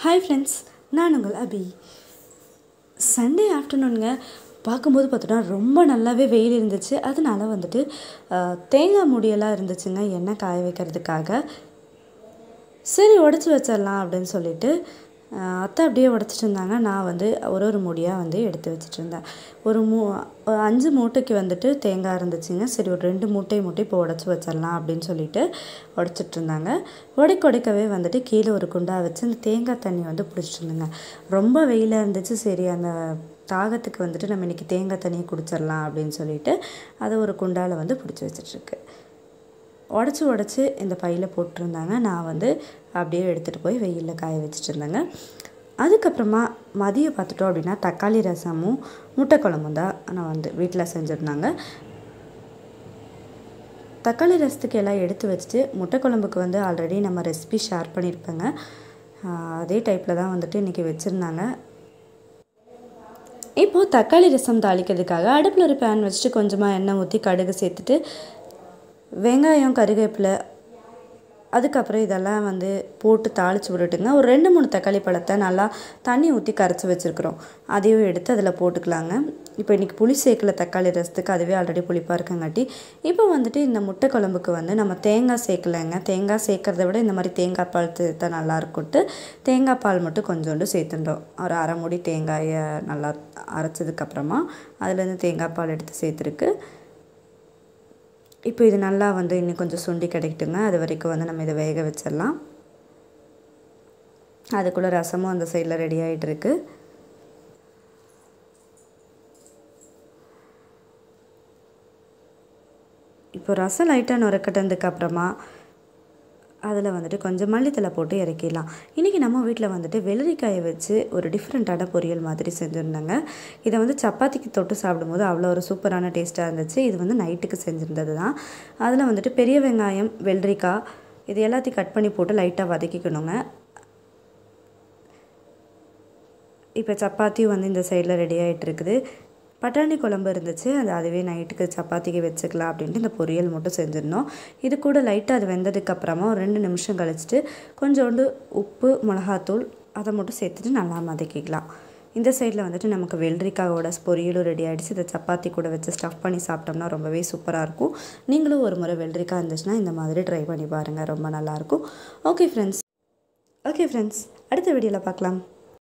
Hi friends, நான் உங்கள் அபி. Sunday ஆஃப்டர்நூனுங்க பார்க்கும்போது பார்த்தோன்னா ரொம்ப நல்லாவே வெயில் இருந்துச்சு. அதனால வந்துட்டு தேங்காய் மூடியெல்லாம் இருந்துச்சுங்க எண்ணெய் காய வைக்கிறதுக்காக. சரி உடச்சி வச்சிடலாம் அப்படின்னு சொல்லிட்டு அத்தை அப்படியே உடச்சிட்டு இருந்தாங்க. நான் வந்து ஒரு மூடியாக வந்து எடுத்து வச்சுட்டு இருந்தேன். ஒரு 5 மூட்டைக்கு வந்துட்டு தேங்காய் இருந்துச்சுங்க. சரி ஒரு 2 மூட்டை இப்போ உடச்சி வச்சிடலாம் அப்படின்னு சொல்லிட்டு உடச்சிட்டு இருந்தாங்க. உடைக்கவே வந்துட்டு கீழே ஒரு குண்டா வச்சு அந்த தேங்காய் தண்ணி வந்து பிடிச்சிட்டு இருந்தேங்க. ரொம்ப வெயிலாக இருந்துச்சு. சரி அந்த தாகத்துக்கு வந்துட்டு நம்ம இன்றைக்கி தேங்காய் தண்ணியை குடிச்சிடலாம் அப்படின்னு சொல்லிட்டு அதை ஒரு குண்டாவில் வந்து பிடிச்சி வச்சிட்ருக்கு. உடச்சி இந்த பையில் போட்டிருந்தாங்க. நான் வந்து அப்படியே எடுத்துகிட்டு போய் வெயிலில் காய வச்சுட்டு இருந்தேங்க. அதுக்கப்புறமா மதியம் பார்த்துட்டோம் அப்படின்னா தக்காளி ரசமும் முட்டை குழம்பும் தான் நான் வந்து வீட்டில் செஞ்சுருந்தாங்க. தக்காளி ரசத்துக்கு எல்லாம் எடுத்து வச்சுட்டு முட்டை குழம்புக்கு வந்து ஆல்ரெடி நம்ம ரெசிபி ஷேர் பண்ணியிருப்பேங்க. அதே டைப்பில் தான் வந்துட்டு இன்றைக்கி வச்சுருந்தாங்க. இப்போது தக்காளி ரசம் தாளிக்கிறதுக்காக அடுப்பில் ஒரு பேன் வச்சுட்டு கொஞ்சமாக எண்ணெய் ஊற்றி கடுகு சேர்த்துட்டு வெங்காயம், கருவேப்பிலை, அதுக்கப்புறம் இதெல்லாம் வந்து போட்டு தாளித்து விட்டுட்டுங்க. ஒரு 2-3 தக்காளி பழத்தை நல்லா தண்ணி ஊற்றி கரைச்சி வச்சுருக்குறோம். அதையும் எடுத்து அதில் போட்டுக்கலாங்க. இப்போ இன்றைக்கி புளி சேர்க்கல தக்காளி ரசத்துக்கு, அதுவே ஆல்ரெடி புளிப்பாக இருக்கங்காட்டி. இப்போ வந்துட்டு இந்த முட்டை குழம்புக்கு வந்து நம்ம தேங்காய் சேர்க்கலைங்க. தேங்காய் சேர்க்குறத விட இந்த மாதிரி தேங்காய் பால் சேர்த்தா நல்லாயிருக்குன்ட்டு தேங்காய் பால் மட்டும் கொஞ்சோண்டு சேர்த்துட்டோம். ஒரு அரை மூடி தேங்காயை நல்லா அரைச்சதுக்கப்புறமா அதுலேருந்து தேங்காய் பால் எடுத்து சேர்த்துருக்கு. இப்போ இது நல்லா வந்து இன்னும் கொஞ்சம் சுண்டி கிடைக்கட்டுங்க. அது வரைக்கும் வந்து நம்ம இதை வேக வச்சிடலாம். அதுக்குள்ளே ரசமும் அந்த சைடில் ரெடி ஆகிட்டு இருக்கு. இப்போ ரசம் லைட்டாக நுரக்கட்டதுக்கு அப்புறமா அதில் வந்துட்டு கொஞ்சம் மல்லித்தலை போட்டு இறக்கிடலாம். இன்றைக்கி நம்ம வீட்டில் வந்துட்டு வெள்ளரிக்காயை வச்சு ஒரு டிஃப்ரெண்ட்டான பொரியல் மாதிரி செஞ்சுருந்தாங்க. இதை வந்து சப்பாத்திக்கு தொட்டு சாப்பிடும்போது அவ்வளோ ஒரு சூப்பரான டேஸ்ட்டாக இருந்துச்சு. இது வந்து நைட்டுக்கு செஞ்சுருந்தது தான். அதில் வந்துட்டு பெரிய வெங்காயம், வெள்ளரிக்காய் இது எல்லாத்தையும் கட் பண்ணி போட்டு லைட்டாக வதக்கிக்கணுங்க. இப்போ சப்பாத்தியும் வந்து இந்த சைடில் ரெடி ஆகிட்டு இருக்குது. பட்டாணி குழம்பு இருந்துச்சு, அதுவே நைட்டுக்கு சப்பாத்திக்கு வச்சுக்கலாம் அப்படின்ட்டு இந்த பொரியல் மட்டும் செஞ்சிருந்தோம். இது கூட லைட்டாக அது வெந்ததுக்கப்புறமா ஒரு 2 நிமிஷம் கழிச்சிட்டு கொஞ்சோண்டு உப்பு, மிளகாத்தூள் அதை மட்டும் சேர்த்துட்டு நல்லா வதக்கிக்கலாம். இந்த சைடில் வந்துட்டு நமக்கு வெள்ளரிக்காயோட பொரியலும் ரெடி ஆகிடுச்சு. இதை சப்பாத்தி கூட வச்சு ஸ்டஃப் பண்ணி சாப்பிட்டோம்னா ரொம்பவே சூப்பராக இருக்கும். நீங்களும் ஒரு முறை வெள்ளரிக்காய் இருந்துச்சுன்னா இந்த மாதிரி ட்ரை பண்ணி பாருங்கள், ரொம்ப நல்லாயிருக்கும். ஓகே ஃப்ரெண்ட்ஸ், அடுத்த வீடியோவில் பார்க்கலாம்.